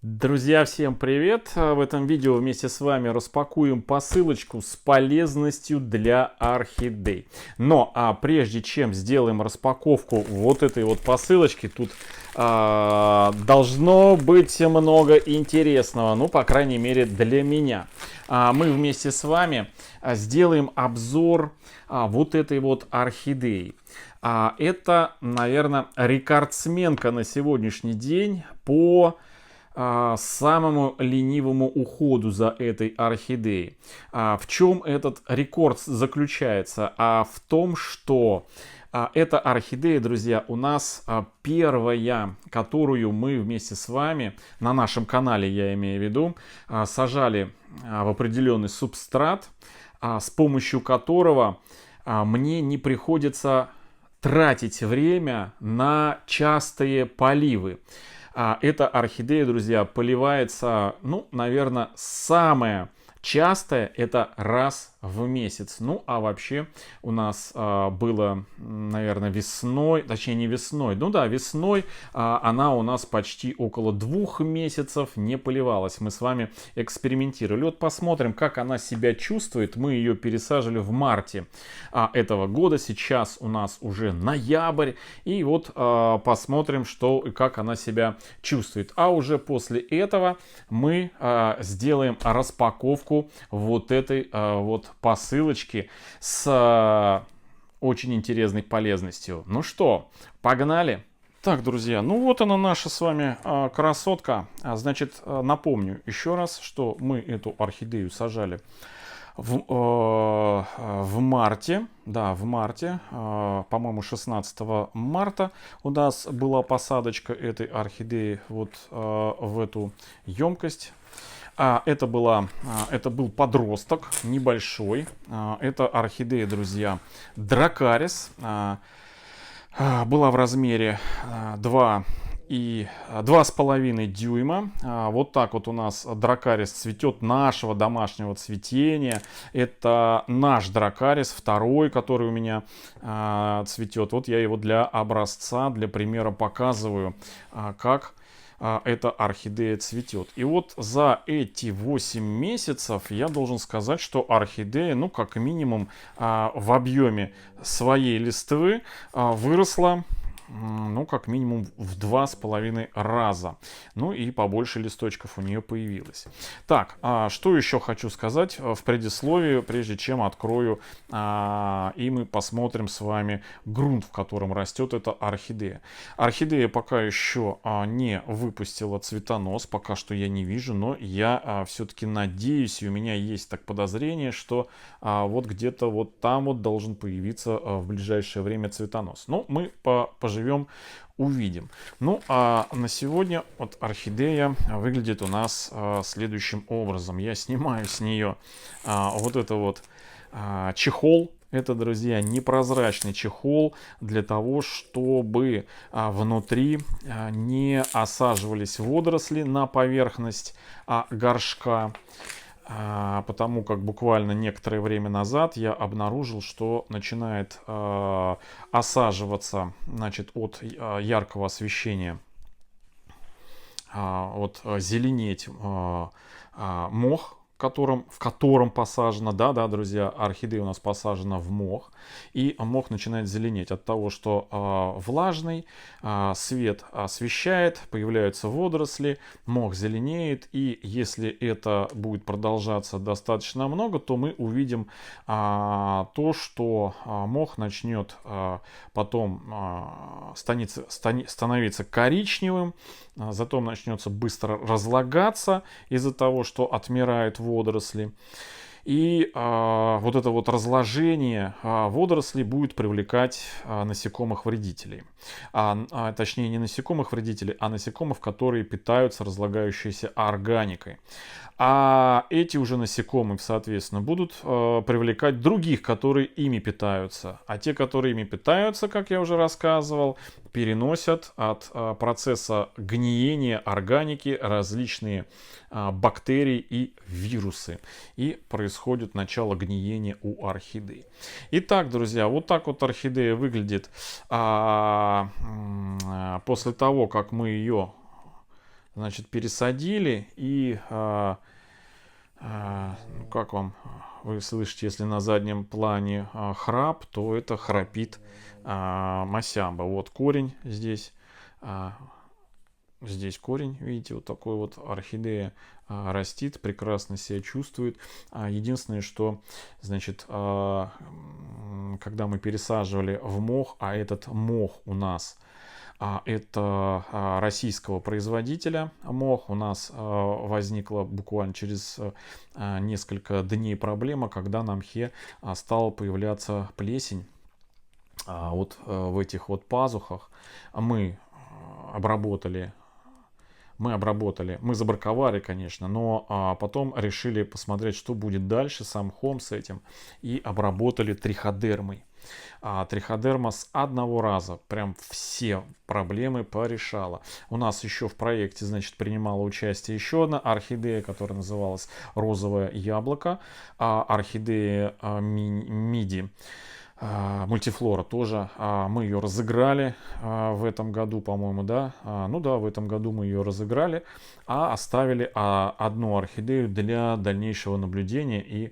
Друзья, всем привет! В этом видео вместе с вами распакуем посылочку с полезностью для орхидей. Но прежде чем сделаем распаковку вот этой вот посылочки, тут должно быть много интересного, ну, по крайней мере, для меня. Мы вместе с вами сделаем обзор вот этой вот орхидеи. Это, наверное, рекордсменка на сегодняшний день по самому ленивому уходу за этой орхидеей. В чем этот рекорд заключается? В том, что эта орхидея, друзья, у нас первая, которую мы вместе с вами на нашем канале, я имею в виду, сажали в определенный субстрат, с помощью которого мне не приходится тратить время на частые поливы. Эта орхидея, друзья, поливается, ну, наверное, самая частая это раз в месяц. Ну, а вообще у нас было, наверное, весной, точнее не весной, ну да, весной она у нас почти около 2 месяцев не поливалась. Мы с вами экспериментировали. Вот посмотрим, как она себя чувствует. Мы ее пересаживали в марте этого года. Сейчас у нас уже ноябрь. И вот посмотрим, что и как она себя чувствует. А уже после этого мы сделаем распаковку вот этой вот посылочки с очень интересной полезностью. Ну что, погнали? Так, друзья, ну вот она наша с вами красотка. Значит, напомню еще раз, что мы эту орхидею сажали в марте, да, в марте, по-моему, 16 марта у нас была посадочка этой орхидеи вот в эту емкость. Это был подросток небольшой. Это орхидея, друзья, Дракарис. Была в размере 2,5 дюйма. Вот так вот у нас Дракарис цветет нашего домашнего цветения. Это наш Дракарис, второй, который у меня цветет. Вот я его для образца, для примера показываю, как эта орхидея цветет. И вот за эти 8 месяцев я должен сказать, что орхидея, ну, как минимум, в объеме своей листвы выросла, ну, как минимум в 2,5 раза. Ну, и побольше листочков у нее появилось. Так, что еще хочу сказать в предисловии, прежде чем открою, и мы посмотрим с вами грунт, в котором растет эта орхидея. Орхидея пока еще не выпустила цветонос, пока что я не вижу, но я все-таки надеюсь, и у меня есть так подозрение, что вот где-то вот там вот должен появиться в ближайшее время цветонос. Но мы поживем, увидим. Ну, а на сегодня вот орхидея выглядит у нас следующим образом. Я снимаю с нее вот это вот чехол. Это, друзья, непрозрачный чехол для того, чтобы внутри не осаживались водоросли на поверхность горшка. Потому как буквально некоторое время назад я обнаружил, что начинает осаживаться, значит, от яркого освещения, вот зеленеть мох, в котором посажена, да, друзья, орхидея у нас посажена в мох, и мох начинает зеленеть от того, что влажный свет освещает, появляются водоросли, мох зеленеет, и если это будет продолжаться достаточно много, то мы увидим то, что мох начнет потом становиться коричневым, затем начнется быстро разлагаться из-за того, что отмирают водоросли. И вот это вот разложение водорослей будет привлекать насекомых-вредителей. Точнее, не насекомых-вредителей, а насекомых, которые питаются разлагающейся органикой. А эти уже насекомые, соответственно, будут привлекать других, которые ими питаются. А те, которые ими питаются, как я уже рассказывал, переносят от процесса гниения органики различные бактерии и вирусы. И происходит начало гниения у орхидей. Итак, друзья, вот так вот орхидея выглядит после того, как мы ее значит, пересадили. И, ну, как вам, вы слышите, если на заднем плане храп, то это храпит масямба. Вот корень здесь. Здесь корень, видите, вот такой вот орхидея растит, прекрасно себя чувствует. Единственное, что, значит, когда мы пересаживали в мох, а этот мох у нас это российского производителя мох, у нас возникла буквально через несколько дней проблема, когда на мхе стала появляться плесень. Вот в этих вот пазухах мы обработали, мы забраковали, конечно, но потом решили посмотреть, что будет дальше с мхом с этим, и обработали триходермой. Триходерма с одного раза прям все проблемы порешала. У нас еще в проекте, значит, принимала участие еще одна орхидея, которая называлась розовое яблоко, орхидея миди. Мультифлора тоже. Мы ее разыграли в этом году, по-моему, да? Ну да, в этом году мы ее разыграли, оставили одну орхидею для дальнейшего наблюдения и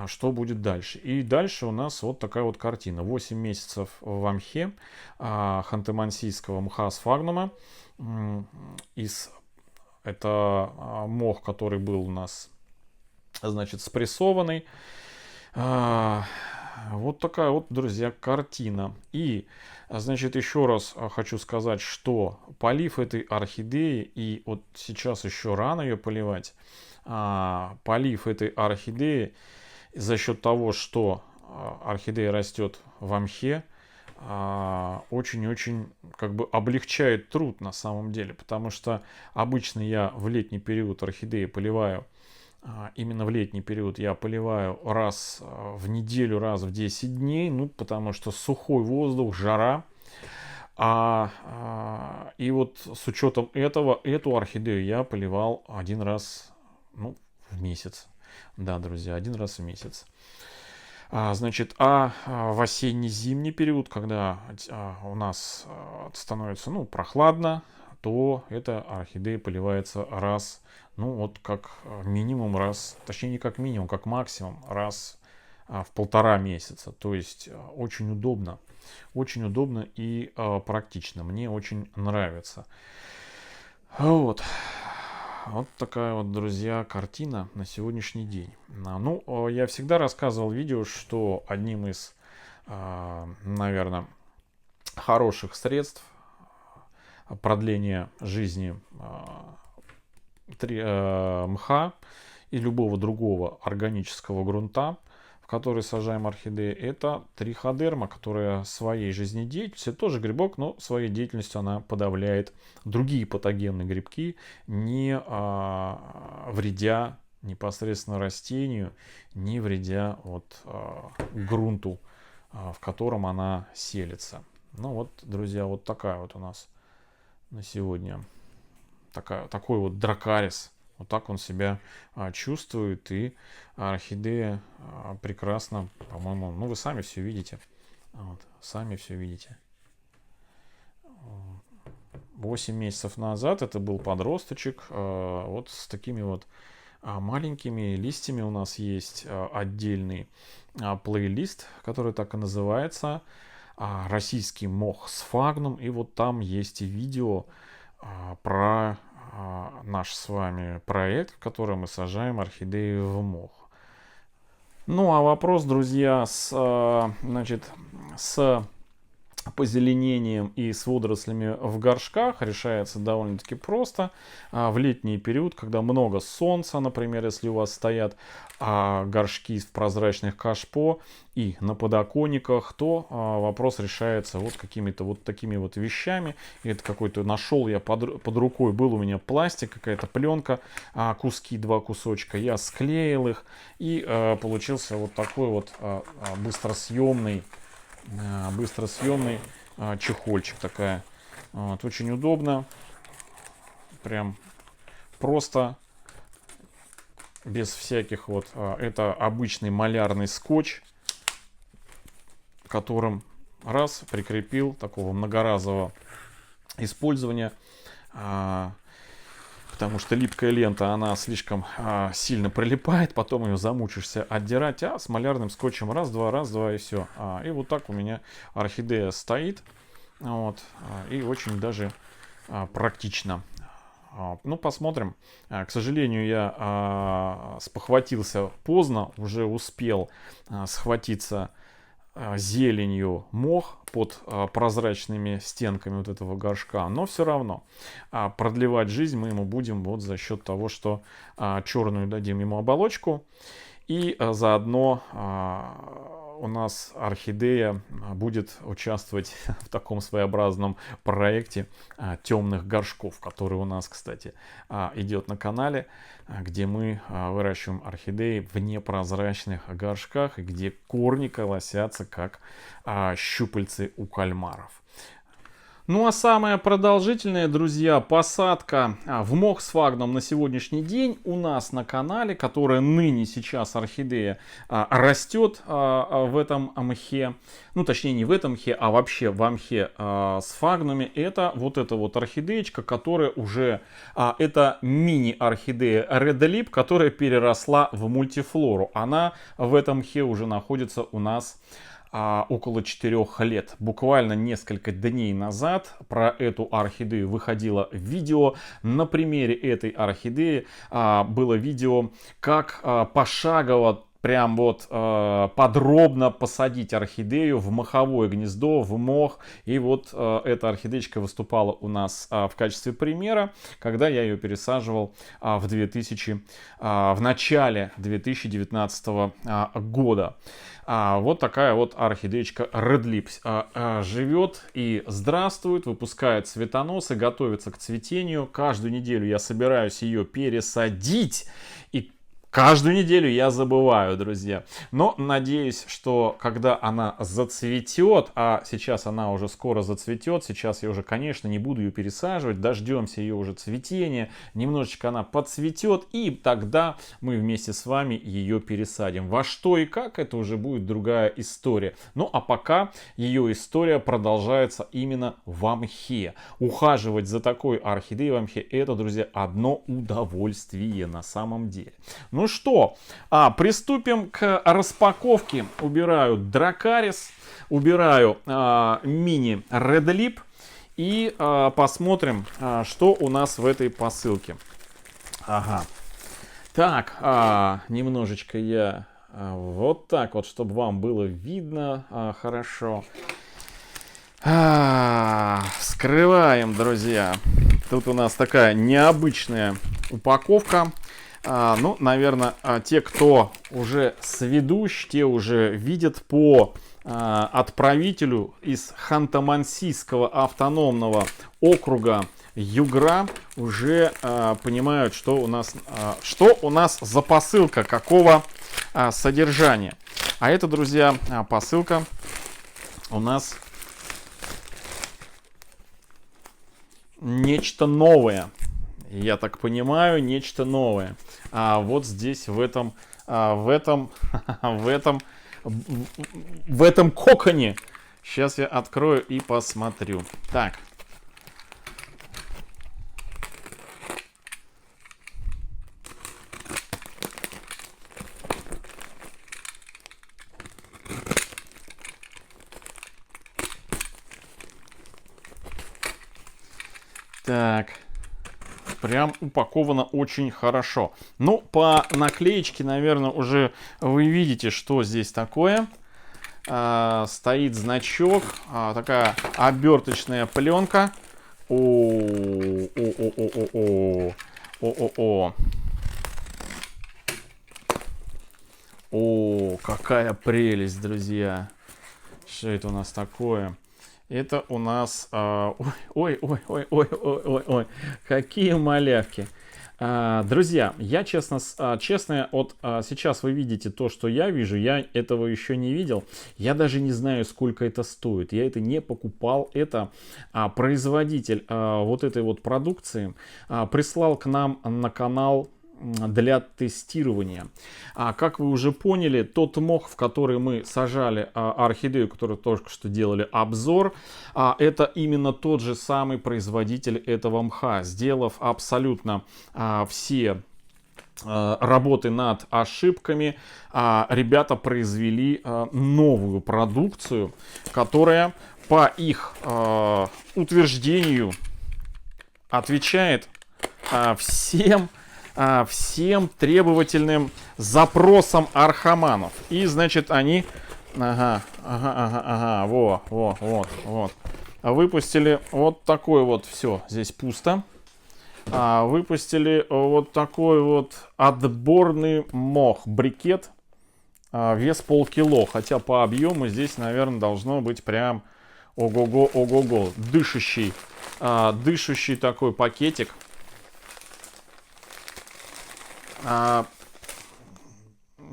что будет дальше. И дальше у нас вот такая вот картина. 8 месяцев в мхе ханты-мансийского мха сфагнума. Это мох, который был у нас, значит, спрессованный. Вот такая вот, друзья, картина. И, значит, еще раз хочу сказать, что полив этой орхидеи, и вот сейчас еще рано ее поливать, полив этой орхидеи за счет того, что орхидея растет в мхе, очень-очень как бы облегчает труд на самом деле, потому что обычно я в летний период орхидеи поливаю. Именно в летний период я поливаю раз в неделю, раз в 10 дней, ну, потому что сухой воздух, жара. И вот с учетом этого, эту орхидею я поливал один раз, ну, в месяц. Да, друзья, один раз в месяц. Значит, в осенне-зимний период, когда у нас становится, ну, прохладно, то эта орхидея поливается раз, ну вот как минимум раз, точнее не как минимум, как максимум раз в 1,5 месяца. То есть очень удобно и практично. Мне очень нравится. Вот. Вот такая вот, друзья, картина на сегодняшний день. Ну, я всегда рассказывал в видео, что одним из, наверное, хороших средств продления жизни мха и любого другого органического грунта, в который сажаем орхидеи, это триходерма, которая своей жизнедеятельностью, тоже грибок, но своей деятельностью она подавляет другие патогенные грибки, не вредя непосредственно растению, не вредя вот грунту, в котором она селится. Ну вот, друзья, вот такая вот у нас на сегодня такой вот дракарис. Вот так он себя чувствует. И орхидея прекрасно, по-моему, ну вы сами все видите. Вот, сами все видите. 8 месяцев назад это был подросточек. Вот с такими вот маленькими листьями у нас есть отдельный плейлист, который так и называется. Российский мох сфагнум. И вот там есть и видео про наш с вами проект, в котором мы сажаем орхидеи в мох. Ну а вопрос, друзья, значит, с позеленением и с водорослями в горшках решается довольно-таки просто. В летний период, когда много солнца, например, если у вас стоят горшки в прозрачных кашпо и на подоконниках, то вопрос решается вот какими-то вот такими вот вещами. Это какой-то нашел я под рукой, был у меня пластик, какая-то пленка, два кусочка, я склеил их, и получился вот такой вот быстросъемный чехольчик такая. Вот, очень удобно. Прям просто. Без всяких вот. Это обычный малярный скотч, которым раз прикрепил такого многоразового использования. потому что липкая лента, она слишком сильно прилипает, потом ее замучишься отдирать, а с малярным скотчем раз-два и все. И вот так у меня орхидея стоит, вот, и очень даже практично. Ну, посмотрим. К сожалению, я спохватился поздно, уже успел схватиться зеленью мох под прозрачными стенками вот этого горшка, но все равно продлевать жизнь мы ему будем вот за счет того, что черную дадим ему оболочку, и заодно у нас орхидея будет участвовать в таком своеобразном проекте темных горшков, который у нас, кстати, идет на канале, где мы выращиваем орхидеи в непрозрачных горшках, и где корни колосятся, как щупальцы у кальмаров. Ну а самая продолжительная, друзья, посадка в мох сфагнум на сегодняшний день у нас на канале, которая ныне сейчас орхидея растет в этом мхе, ну точнее не в этом мхе, а вообще в мхе сфагнуме, это вот эта вот орхидеечка, которая уже, это мини-орхидея Red Lip, которая переросла в мультифлору. Она в этом мхе уже находится у нас около 4 лет. Буквально несколько дней назад про эту орхидею выходило видео. На примере этой орхидеи было видео, как пошагово, прям вот подробно посадить орхидею в моховое гнездо, в мох. И вот эта орхидеечка выступала у нас в качестве примера, когда я ее пересаживал в начале 2019 года. Вот такая вот орхидеечка Red Lips живет и здравствует, выпускает цветоносы, готовится к цветению. Каждую неделю я собираюсь ее пересадить. И каждую неделю я забываю, друзья. Но надеюсь, что когда она зацветет, а сейчас она уже скоро зацветет, сейчас я уже, конечно, не буду ее пересаживать, дождемся ее уже цветения, немножечко она подцветет, и тогда мы вместе с вами ее пересадим. Во что и как, это уже будет другая история. Ну а пока ее история продолжается именно в мхе. Ухаживать за такой орхидеей в мхе, это, друзья, одно удовольствие на самом деле. Ну что, приступим к распаковке. Убираю Дракарис, убираю мини Red Lip и посмотрим, что у нас в этой посылке. Ага. Так, немножечко я вот так вот, чтобы вам было видно хорошо. Вскрываем, друзья. Тут у нас такая необычная упаковка. Ну, наверное, те, кто уже сведущ, те уже видят по отправителю из Ханты-Мансийского автономного округа Югра, уже понимают, что у нас за посылка, какого содержания. А это, друзья, посылка у нас нечто новое. Я так понимаю, нечто новое. Вот здесь в этом коконе. Сейчас я открою и посмотрю. Так. Так. Прям упаковано очень хорошо. Ну, по наклеечке, наверное, уже вы видите, что здесь такое. Стоит значок. Такая оберточная пленка. О, какая прелесть, друзья. Что это у нас такое? Это у нас... Ой, какие малявки. Друзья, я честно, вот сейчас вы видите то, что я вижу, я этого еще не видел. Я даже не знаю, сколько это стоит. Я это не покупал. Это производитель вот этой вот продукции прислал к нам на канал для тестирования. Как вы уже поняли, тот мох, в который мы сажали орхидею, которую только что делали обзор, это именно тот же самый производитель этого мха. Сделав абсолютно все работы над ошибками, ребята произвели новую продукцию, которая по их утверждению отвечает всем требовательным запросам архаманов. И, значит, они вот. Выпустили вот такой вот, все, здесь пусто. Выпустили вот такой вот отборный мох, брикет, вес полкило. Хотя по объему здесь, наверное, должно быть прям ого-го, дышащий такой пакетик.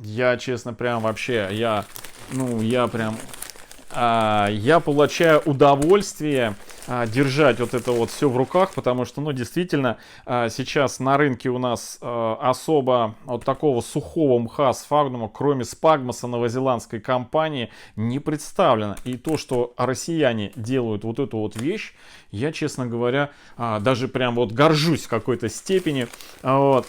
Я, честно, прям вообще, я получаю удовольствие держать вот это вот все в руках, потому что, ну, действительно, сейчас на рынке у нас особо вот такого сухого мха сфагнума, кроме спагмоса новозеландской компании, не представлено. И то, что россияне делают вот эту вот вещь, я, честно говоря, даже прям вот горжусь в какой-то степени, вот.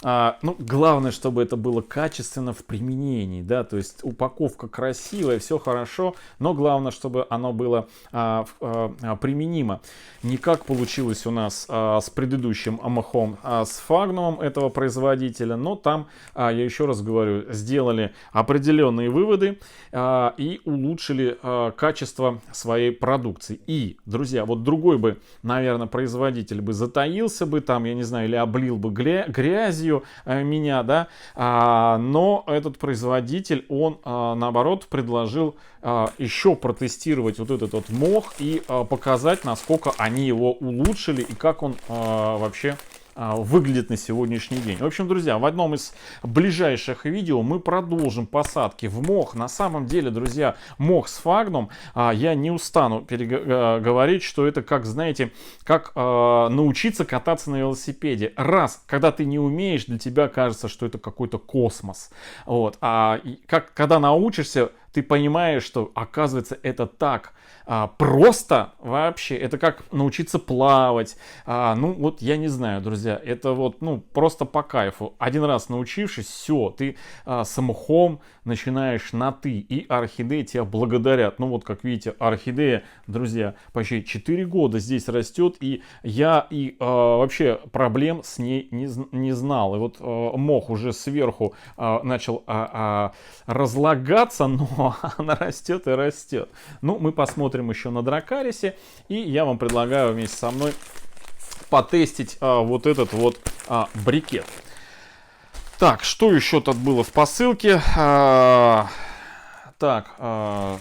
Ну, главное, чтобы это было качественно в применении, да, то есть упаковка красивая, все хорошо, но главное, чтобы оно было применимо. Не как получилось у нас с предыдущим мхом, с фагнумом этого производителя, но там, я еще раз говорю, сделали определенные выводы и улучшили качество своей продукции. И, друзья, вот другой бы, наверное, производитель бы затаился бы там, я не знаю, или облил бы грязью меня, да, но этот производитель, он наоборот предложил еще протестировать вот этот вот мох и показать, насколько они его улучшили и как он вообще выглядит на сегодняшний день. В общем, друзья, в одном из ближайших видео мы продолжим посадки в мох. На самом деле, друзья, мох сфагнум, я не устану говорить, что это, как, знаете, как научиться кататься на велосипеде. Раз, когда ты не умеешь, для тебя кажется, что это какой-то космос. Вот. Когда научишься, ты понимаешь, что, оказывается, это так просто вообще. Это как научиться плавать. Ну, вот я не знаю, друзья. Это вот, ну, просто по кайфу. Один раз научившись, все, ты с мхом начинаешь на «ты». И орхидеи тебя благодарят. Ну, вот, как видите, орхидея, друзья, почти 4 года здесь растет. И я вообще проблем с ней не знал. И вот мох уже сверху начал разлагаться, но она растет и растет. Ну, мы посмотрим еще на Дракарисе, и я вам предлагаю вместе со мной потестить вот этот вот брикет. Так, что еще тут было в посылке? Так,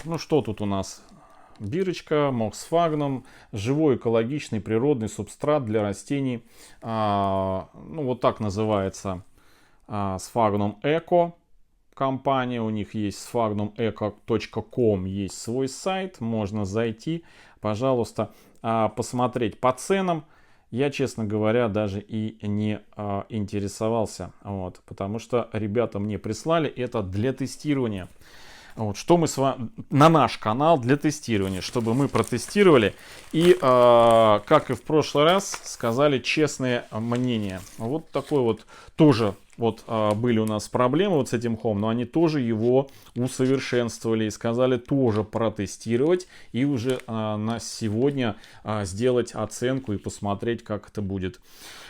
ну что тут у нас? Бирочка, мох сфагнум, живой экологичный природный субстрат для растений. Ну, вот так называется сфагнум эко. Компания, у них есть sphagnum-eco.com, есть свой сайт, можно зайти, пожалуйста, посмотреть по ценам. Я, честно говоря, даже и не интересовался, вот, потому что ребята мне прислали это для тестирования. Вот, что мы с вами на наш канал для тестирования, чтобы мы протестировали и, как и в прошлый раз, сказали честное мнение. Вот такой вот тоже. Вот были у нас проблемы вот с этим мхом, но они тоже его усовершенствовали и сказали тоже протестировать и уже на сегодня сделать оценку и посмотреть, как это будет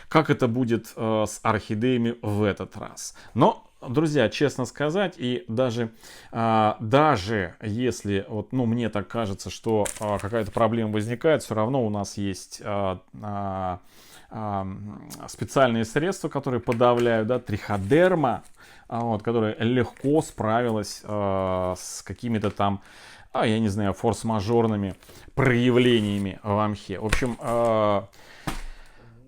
с орхидеями в этот раз. Но, друзья, честно сказать, и даже если вот, ну, мне так кажется, что какая-то проблема возникает, все равно у нас есть специальные средства, которые подавляют, да, триходерма, вот, которая легко справилась с какими-то там, я не знаю, форс-мажорными проявлениями в мхе. В общем,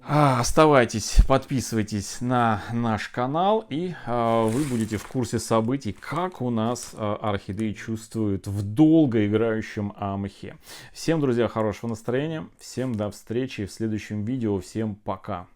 оставайтесь, подписывайтесь на наш канал, и вы будете в курсе событий, как у нас орхидеи чувствуют в долгоиграющем мхе. Всем, друзья, хорошего настроения, всем до встречи в следующем видео, всем пока.